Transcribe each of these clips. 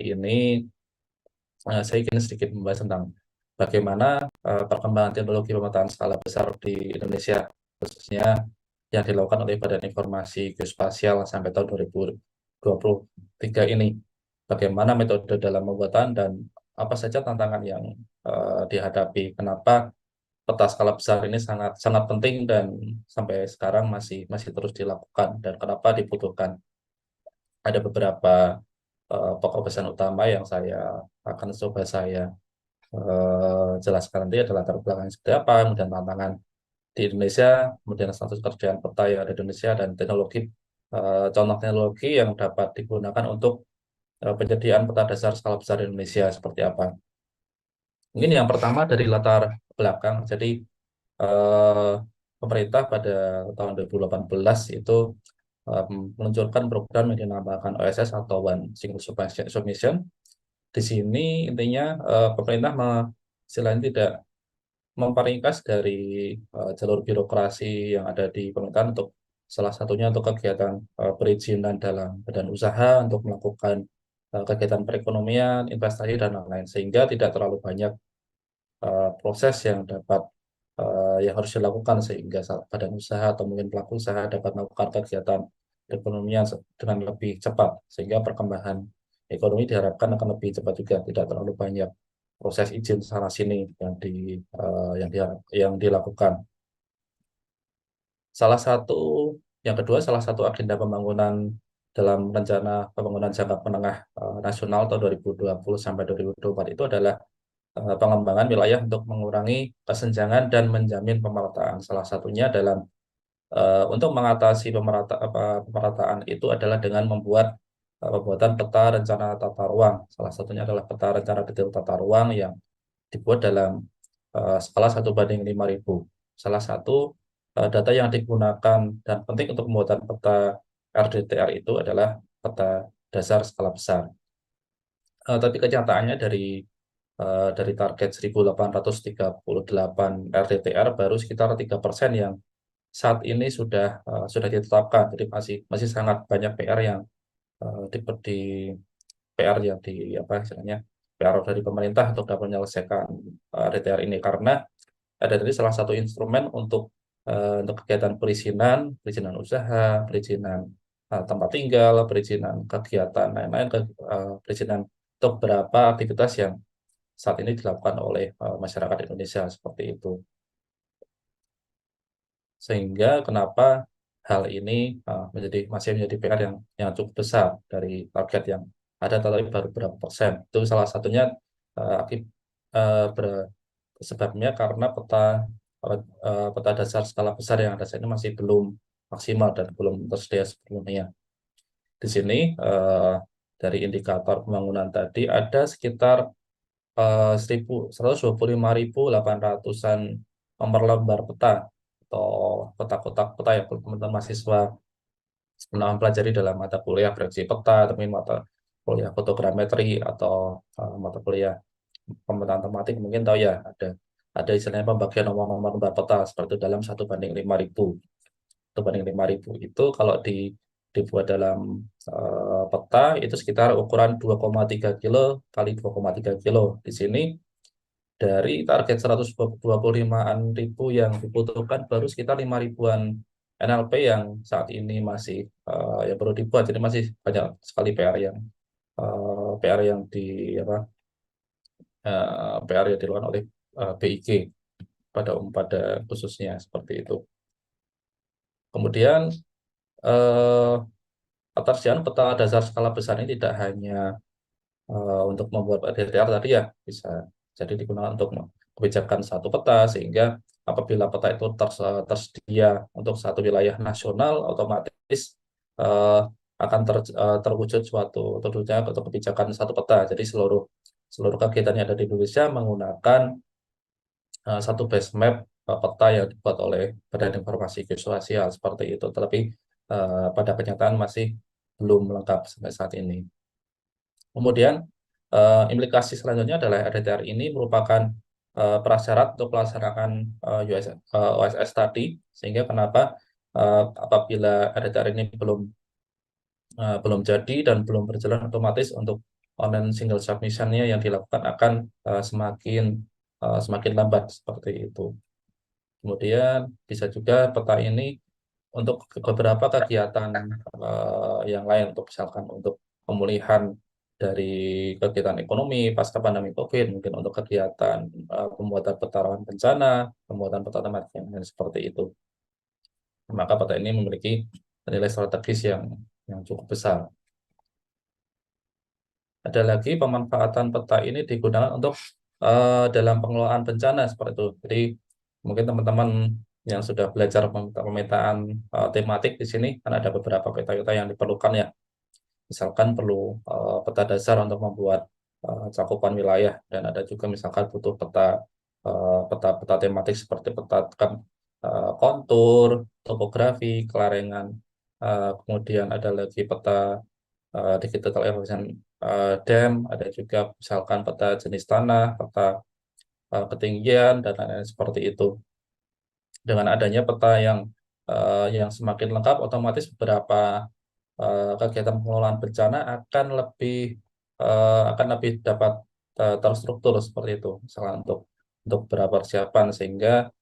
ini saya ingin sedikit membahas tentang bagaimana perkembangan teknologi pemetaan skala besar di Indonesia, khususnya yang dilakukan oleh Badan Informasi Geospasial sampai tahun 2023 ini. Bagaimana metode dalam pembuatan dan apa saja tantangan yang dihadapi. Kenapa peta skala besar ini sangat sangat penting dan sampai sekarang masih masih terus dilakukan dan kenapa dibutuhkan. Ada beberapa pokok pesan utama yang saya akan coba saya jelaskan nanti adalah latar belakang seperti apa, kemudian tantangan di Indonesia, kemudian status kerjaan peta yang ada di Indonesia, dan teknologi, contoh teknologi yang dapat digunakan untuk penyediaan peta dasar skala besar di Indonesia seperti apa. Mungkin yang pertama dari latar belakang, jadi eh, pemerintah pada tahun 2018 itu meluncurkan program yang dinamakan OSS atau One Single Submission. Di sini intinya pemerintah istilahnya tidak memperingkas dari jalur birokrasi yang ada di pemerintahan untuk salah satunya untuk kegiatan perizinan dalam badan usaha untuk melakukan kegiatan perekonomian, investasi dan lain-lain sehingga tidak terlalu banyak proses yang dapat yang harus dilakukan sehingga badan usaha atau mungkin pelaku usaha dapat melakukan kegiatan perekonomian dengan lebih cepat sehingga perkembangan ekonomi diharapkan akan lebih cepat juga, tidak terlalu banyak proses izin sana sini yang dilakukan. Salah satu yang kedua, salah satu agenda pembangunan dalam rencana pembangunan jangka menengah nasional tahun 2020 sampai 2024 itu adalah pengembangan wilayah untuk mengurangi kesenjangan dan menjamin pemerataan. Salah satunya dalam untuk mengatasi pemerataan itu adalah dengan membuat pembuatan peta rencana tata ruang. Salah satunya adalah peta rencana detail tata ruang yang dibuat dalam skala 1:5.000. Salah satu data yang digunakan dan penting untuk pembuatan peta RDTR itu adalah peta dasar skala besar. Tapi kenyataannya dari target 1.838 RDTR baru sekitar 3% yang saat ini sudah ditetapkan. Jadi masih masih sangat banyak PR yang di PR yang di apa istilahnya PR dari pemerintah untuk dapat menyelesaikan RDTR ini karena ada tadi salah satu instrumen untuk kegiatan perizinan, perizinan usaha, perizinan tempat tinggal, perizinan kegiatan lain-lain, perizinan untuk beberapa aktivitas yang saat ini dilakukan oleh masyarakat Indonesia seperti itu. Sehingga kenapa hal ini masih menjadi PR yang cukup besar dari target yang ada, tapi baru berapa persen. Itu salah satunya sebabnya karena peta dasar skala besar yang ada saat ini masih belum maksimal dan belum tersedia sebelumnya. Di sini dari indikator pembangunan tadi ada sekitar 125.800-an nomor lembar peta atau kotak-kotak peta yang teman-teman mahasiswa pernah mempelajari dalam mata kuliah proyeksi peta, atau mata kuliah fotogrametri atau mata kuliah pemetaan tematik mungkin tahu ya, ada istilahnya pembagian nomor-nomor lembar peta seperti itu dalam 1:5.000. 1:5.000 itu kalau dibuat dalam peta itu sekitar ukuran 2,3 kilo kali 2,3 kilo. Di sini dari target 125-an ribu yang dibutuhkan baru sekitar 5 ribuan NLP yang saat ini masih yang perlu dibuat. Jadi masih banyak sekali PR yang PR yang dilakukan oleh BIG pada khususnya seperti itu. Kemudian ketersediaan peta dasar skala besar ini tidak hanya untuk membuat DTR tadi ya, bisa jadi digunakan untuk kebijakan satu peta sehingga apabila peta itu tersedia untuk satu wilayah nasional, otomatis akan terwujud terwujudnya atau kebijakan satu peta. Jadi seluruh kegiatan yang ada di Indonesia menggunakan satu base map peta yang dibuat oleh Badan Informasi Geospasial seperti itu. Tetapi pada kenyataan masih belum lengkap sampai saat ini. Kemudian implikasi selanjutnya adalah RDTR ini merupakan prasyarat untuk pelaksanaan OSS tadi, sehingga kenapa apabila RDTR ini belum jadi dan belum berjalan, otomatis untuk online single submission-nya yang dilakukan akan semakin lambat seperti itu. Kemudian bisa juga peta ini untuk beberapa kegiatan yang lain, untuk misalkan untuk pemulihan dari kegiatan ekonomi pasca pandemi COVID, mungkin untuk kegiatan pembuatan peta rawan bencana, pembuatan peta tematik yang seperti itu. Maka peta ini memiliki nilai strategis yang cukup besar. Ada lagi pemanfaatan peta ini digunakan untuk dalam pengelolaan bencana seperti itu. Jadi mungkin teman-teman yang sudah belajar pemetaan tematik di sini kan ada beberapa peta-peta yang diperlukan ya. Misalkan perlu peta dasar untuk membuat cakupan wilayah, dan ada juga misalkan butuh peta tematik seperti peta kontur, topografi, kelarengan. Kemudian ada lagi peta digital elevation dam, ada juga misalkan peta jenis tanah, peta ketinggian, dan lain-lain seperti itu. Dengan adanya peta yang semakin lengkap, otomatis beberapa kegiatan pengelolaan bencana akan lebih dapat terstruktur seperti itu, misalnya untuk beberapa persiapan, sehingga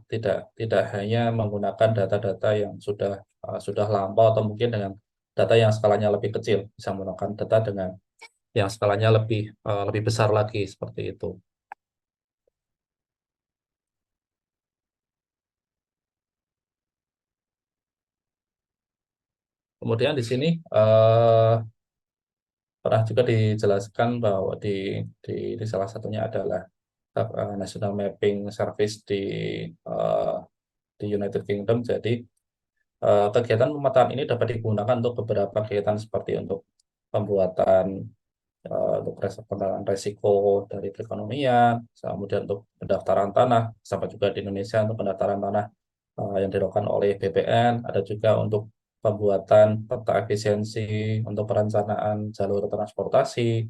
tidak tidak hanya menggunakan data-data yang sudah lampau, atau mungkin dengan data yang skalanya lebih kecil, bisa menggunakan data dengan yang skalanya lebih besar lagi seperti itu. Kemudian di sini pernah juga dijelaskan bahwa di salah satunya adalah National Mapping Service eh, di United Kingdom. Jadi kegiatan pemetaan ini dapat digunakan untuk beberapa kegiatan, seperti untuk pembuatan untuk pengenalan resiko dari perekonomian, kemudian untuk pendaftaran tanah, sampai juga di Indonesia untuk pendaftaran tanah yang dilakukan oleh BPN, ada juga untuk pembuatan peta efisiensi untuk perencanaan jalur transportasi,